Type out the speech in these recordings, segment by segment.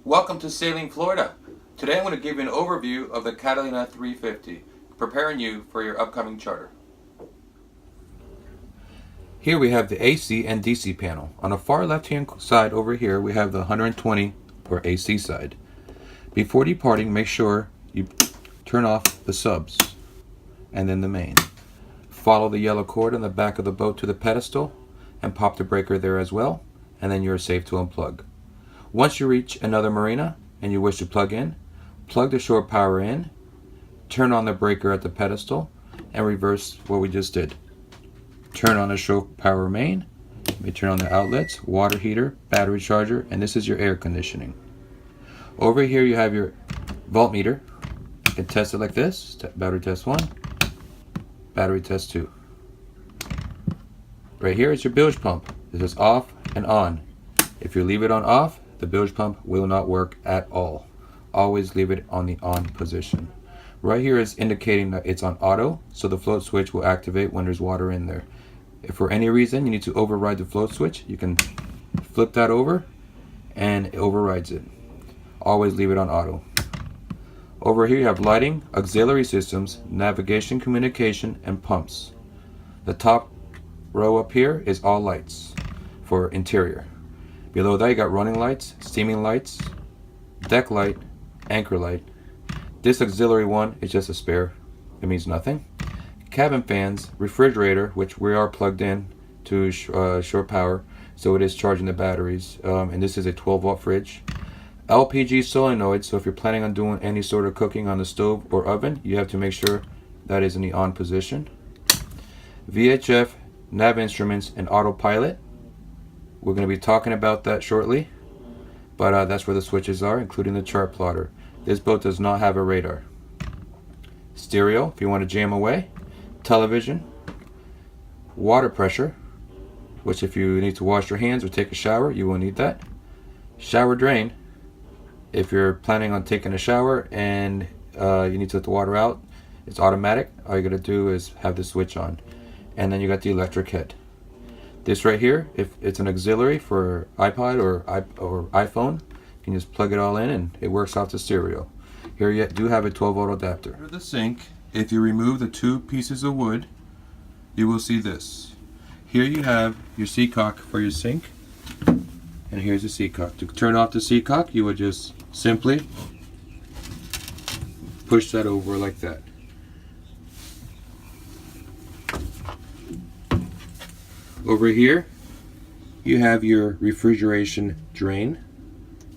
Welcome to Sailing Florida. Today I'm going to give you an overview of the Catalina 350, preparing you for your upcoming charter. Here we have the AC and DC panel. On the far left hand side over here we have the 120 or AC side. Before departing, make sure you turn off the subs and then the main. Follow the yellow cord on the back of the boat to the pedestal and pop the breaker there as well, and then you're safe to unplug. Once you reach another marina and you wish to plug the shore power in, turn on the breaker at the pedestal, and reverse what we just did. Turn on the shore power main, you turn on the outlets, water heater, battery charger, and this is your air conditioning. Over here you have your voltmeter. You can test it like this. Battery test 1, battery test 2. Right here is your bilge pump. This is off and on. If you leave it on off, the bilge pump will not work at all. Always leave it on the on position. Right here is indicating that it's on auto, so the float switch will activate when there's water in there. If for any reason you need to override the float switch, you can flip that over and it overrides it. Always leave it on auto. Over here you have lighting, auxiliary systems, navigation, communication, and pumps. The top row up here is all lights for interior. Below that you got running lights, steaming lights, deck light, anchor light. This auxiliary one is just a spare. It means nothing. Cabin fans, refrigerator, which we are plugged in to shore power, so it is charging the batteries. And this is a 12-volt fridge. LPG solenoid, so if you're planning on doing any sort of cooking on the stove or oven, you have to make sure that is in the on position. VHF, nav instruments, and autopilot. We're going to be talking about that shortly, but that's where the switches are, including the chart plotter. This boat does not have a radar. Stereo, if you want to jam away. Television. Water pressure, which if you need to wash your hands or take a shower, you will need that. Shower drain, if you're planning on taking a shower and you need to let the water out, it's automatic. All you got to do is have the switch on. And then you got the electric head. This right here, if it's an auxiliary for iPod or iPhone, you can just plug it all in and it works off the stereo. Here you do have a 12-volt adapter. For the sink, if you remove the two pieces of wood, you will see this. Here you have your seacock for your sink, and here's the seacock. To turn off the seacock, you would just simply push that over like that. Over here, you have your refrigeration drain.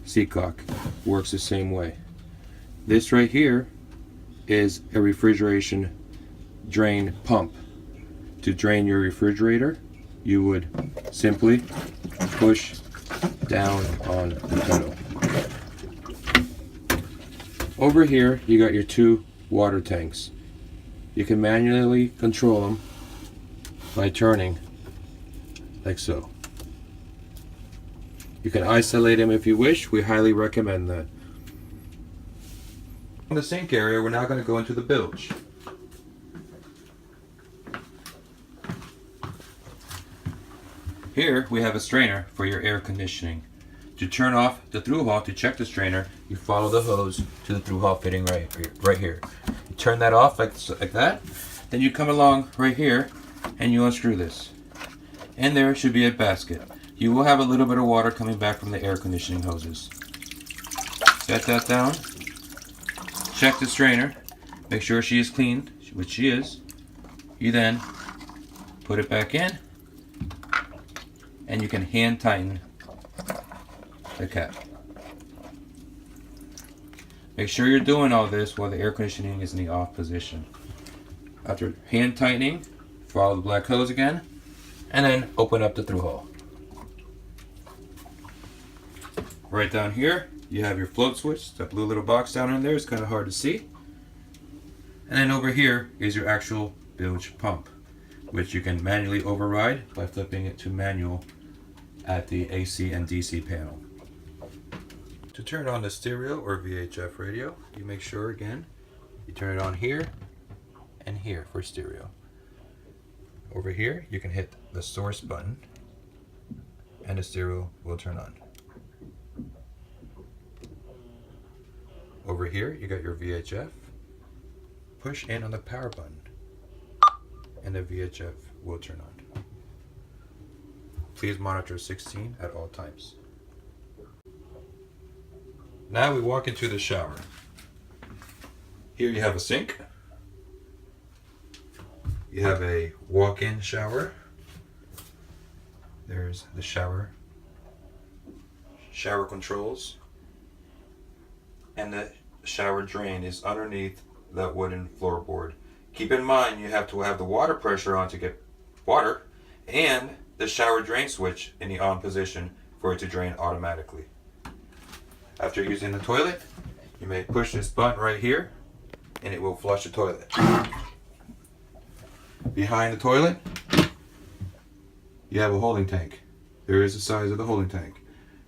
Seacock works the same way. This right here is a refrigeration drain pump. To drain your refrigerator, you would simply push down on the pedal. Over here, you got your two water tanks. You can manually control them by turning like so. You can isolate them if you wish. We highly recommend that. In the sink area, we're now going to go into the bilge. Here we have a strainer for your air conditioning. To turn off the through hull to check the strainer, you follow the hose to the through hull fitting right here. You turn that off like that. Then you come along right here and you unscrew this. And there should be a basket. You will have a little bit of water coming back from the air conditioning hoses. Set that down. Check the strainer. Make sure she is clean, which she is. You then put it back in, and you can hand tighten the cap. Make sure you're doing all this while the air conditioning is in the off position. After hand tightening, follow the black hose again, and then open up the through hull. Right down here, you have your float switch. That blue little box down in there is kind of hard to see. And then over here is your actual bilge pump, which you can manually override by flipping it to manual at the AC and DC panel. To turn on the stereo or VHF radio, you make sure again, you turn it on here and here for stereo. Over here, you can hit the source button and the stereo will turn on. Over here, you got your VHF. Push in on the power button, and the VHF will turn on. Please monitor 16 at all times. Now we walk into the shower. Here you have a sink. You have a walk-in shower. There's the shower controls. And the shower drain is underneath that wooden floorboard. Keep in mind you have to have the water pressure on to get water, and the shower drain switch in the on position for it to drain automatically. After using the toilet, you may push this button right here and it will flush the toilet. Behind the toilet, you have a holding tank. There is the size of the holding tank.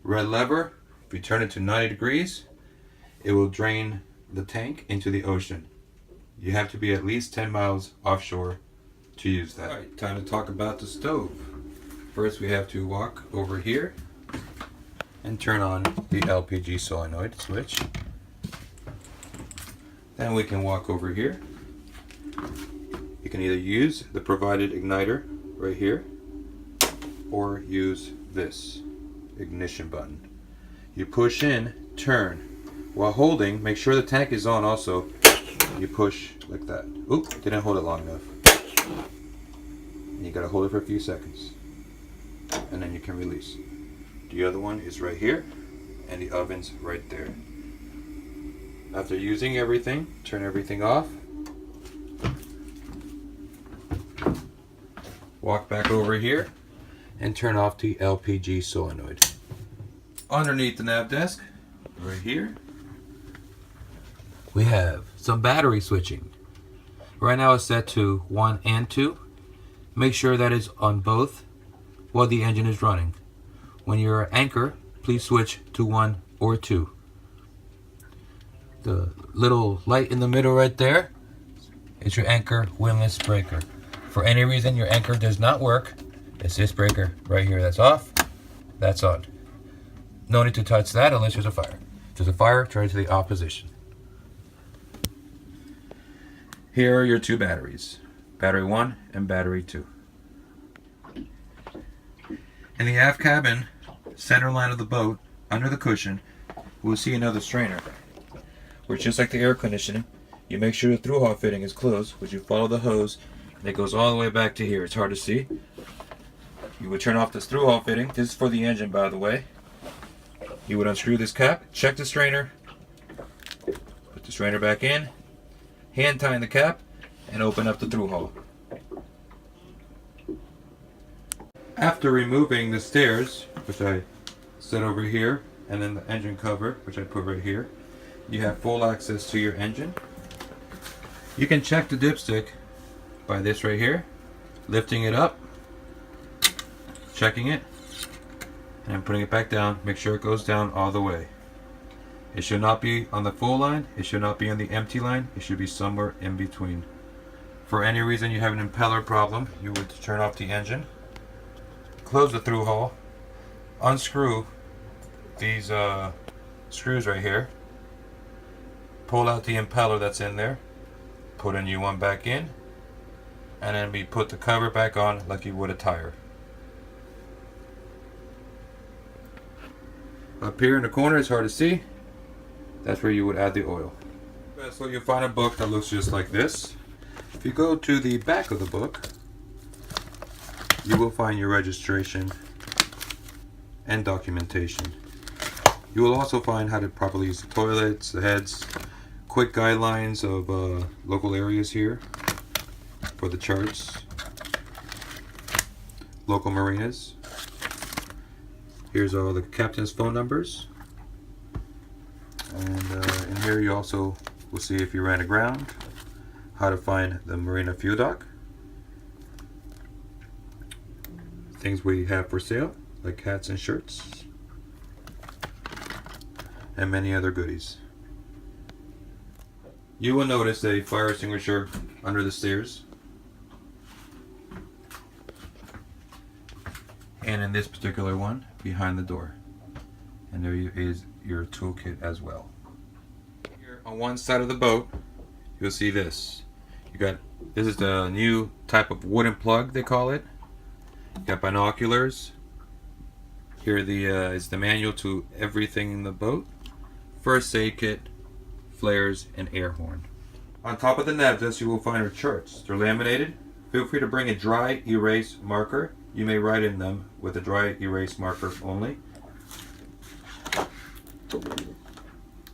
Red lever, if you turn it to 90 degrees, it will drain the tank into the ocean. You have to be at least 10 miles offshore to use that. Alright, time to talk about the stove. First we have to walk over here and turn on the LPG solenoid switch. Then we can walk over here. You can either use the provided igniter right here or use this ignition button. You push in, turn. While holding, make sure the tank is on also. You push like that. Oop, didn't hold it long enough. And you gotta hold it for a few seconds. And then you can release. The other one is right here, and the oven's right there. After using everything, turn everything off. Walk back over here and turn off the LPG solenoid. Underneath the nav desk, right here, we have some battery switching. Right now it's set to 1 and 2. Make sure that is on both while the engine is running. When you're at anchor, please switch to 1 or 2. The little light in the middle right there is your anchor windlass breaker. For any reason your anchor does not work, it's this breaker right here that's off, that's on. No need to touch that unless there's a fire. If there's a fire, turn it to the off position. Here are your two batteries, battery 1 and battery 2. In the aft cabin, center line of the boat, under the cushion, we'll see another strainer, which just like the air conditioning, you make sure the through-hull fitting is closed, which you follow the hose, and it goes all the way back to here. It's hard to see. You would turn off this through-hull fitting. This is for the engine, by the way. You would unscrew this cap, check the strainer, put the strainer back in, hand tighten the cap, and open up the through-hull. After removing the stairs, which I set over here, and then the engine cover, which I put right here, you have full access to your engine. You can check the dipstick by this right here, lifting it up, checking it, and then putting it back down. Make sure it goes down all the way. It should not be on the full line, it should not be on the empty line, it should be somewhere in between. For any reason you have an impeller problem, you would turn off the engine, close the through hull, unscrew these screws right here, pull out the impeller that's in there, put a new one back in, and then we put the cover back on like you would a tire. Up here in the corner, it's hard to see, that's where you would add the oil. So you'll find a book that looks just like this. If you go to the back of the book, you will find your registration and documentation. You will also find how to properly use the toilets, the heads, quick guidelines of local areas here for the charts, local marinas. Here's all the captain's phone numbers. And in here you also will see if you ran aground, how to find the marina fuel dock, things we have for sale like hats and shirts, and many other goodies. You will notice a fire extinguisher under the stairs, and in this particular one behind the door, and there is your toolkit as well. Here On one side of the boat, you'll see this. This is the new type of wooden plug, they call it. You got binoculars. Here is the manual to everything in the boat. First aid kit, flares, and air horn. On top of the nav desk, you will find our charts. They're laminated. Feel free to bring a dry erase marker. You may write in them with a dry erase marker only.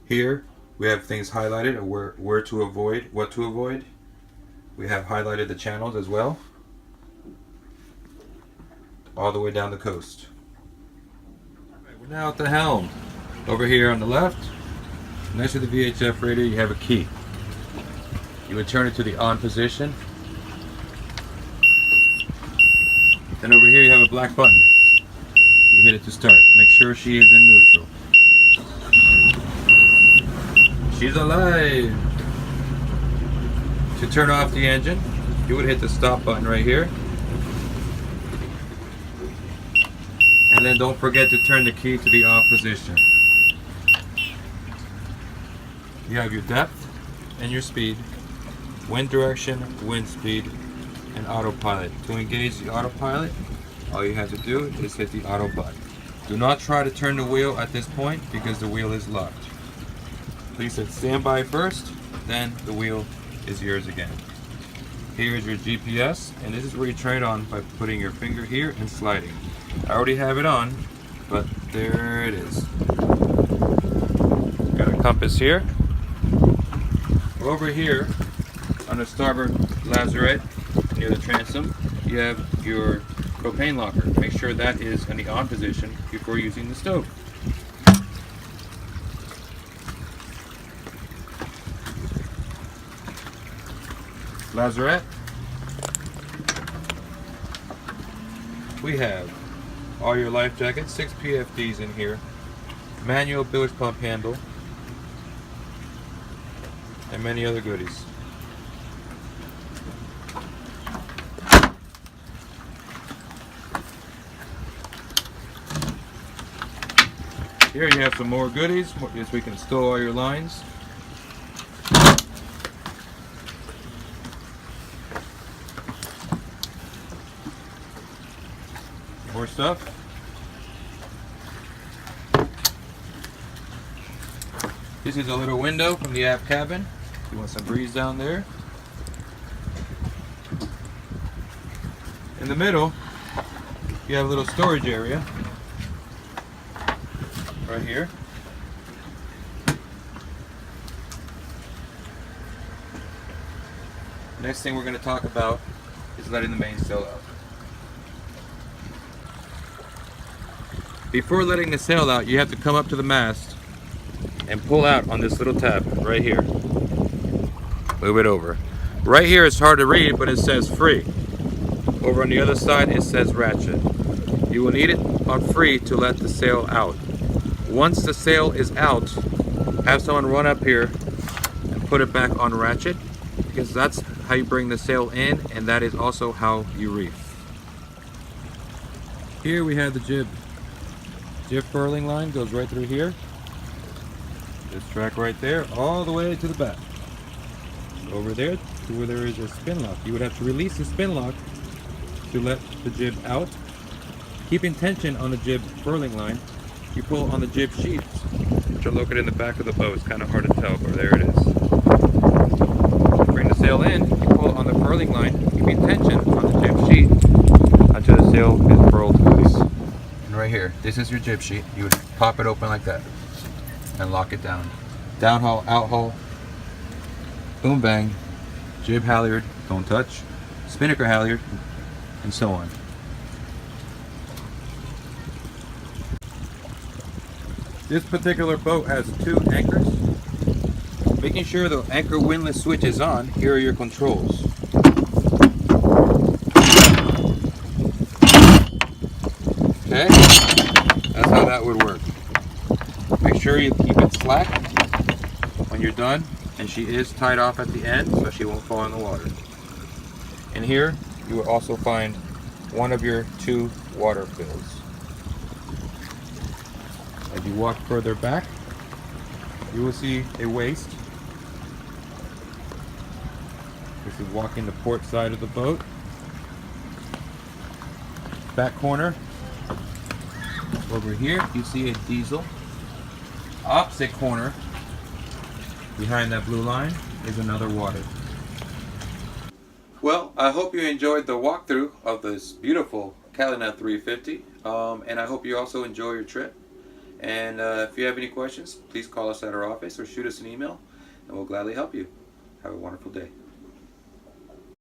Here we have things highlighted of where to avoid, what to avoid. We have highlighted the channels as well, all the way down the coast. Right, we're now at the helm. Over here on the left, next to the VHF radio, you have a key. You would turn it to the on position. Then over here you have a black button. You hit it to start. Make sure she is in neutral. She's alive! To turn off the engine, you would hit the stop button right here. And then don't forget to turn the key to the off position. You have your depth and your speed, wind direction, wind speed, and autopilot. To engage the autopilot, all you have to do is hit the auto button. Do not try to turn the wheel at this point because the wheel is locked. Please hit standby first, then the wheel is yours again. Here is your GPS, and this is where you turn it on by putting your finger here and sliding. I already have it on, but there it is. Got a compass here. Over here, on the starboard lazarette near the transom, you have your propane locker. Make sure that is in the on position before using the stove. Lazarette. We have all your life jackets, 6 PFDs in here, manual bilge pump handle, and many other goodies. Here you have some more goodies, so we can stow all your lines. More stuff. This is a little window from the aft cabin. You want some breeze down there. In the middle, you have a little storage area right here. Next thing we're going to talk about is letting the mainsail out. Before letting the sail out, you have to come up to the mast and pull out on this little tab right here. Move it over. Right here it's hard to read, but it says free. Over on the other side it says ratchet. You will need it on free to let the sail out. Once the sail is out, have someone run up here and put it back on ratchet, because that's how you bring the sail in, and that is also how you reef. Here we have the jib. Jib furling line goes right through here. This track right there, all the way to the back. Over there to where there is a spin lock. You would have to release the spin lock to let the jib out. Keeping tension on the jib furling line. You pull on the jib sheets, which are located in the back of the boat. It's kind of hard to tell, but there it is. Bring the sail in, you pull on the furling line, keeping tension on the jib sheet until the sail is furled loose. And right here, this is your jib sheet. You would pop it open like that and lock it down. Downhaul, outhaul, boom bang, jib halyard, don't touch, spinnaker halyard, and so on. This particular boat has 2 anchors. Making sure the anchor windlass switch is on, here are your controls. Okay, that's how that would work. Make sure you keep it slack when you're done, and she is tied off at the end so she won't fall in the water. And here you will also find one of your 2 water fills. As you walk further back, you will see a waist This is walking the port side of the boat. Back corner. Over here, you see a diesel. Opposite corner, behind that blue line, is another water. Well, I hope you enjoyed the walkthrough of this beautiful Catalina 350, and I hope you also enjoy your trip. And if you have any questions, please call us at our office or shoot us an email, and we'll gladly help you. Have a wonderful day.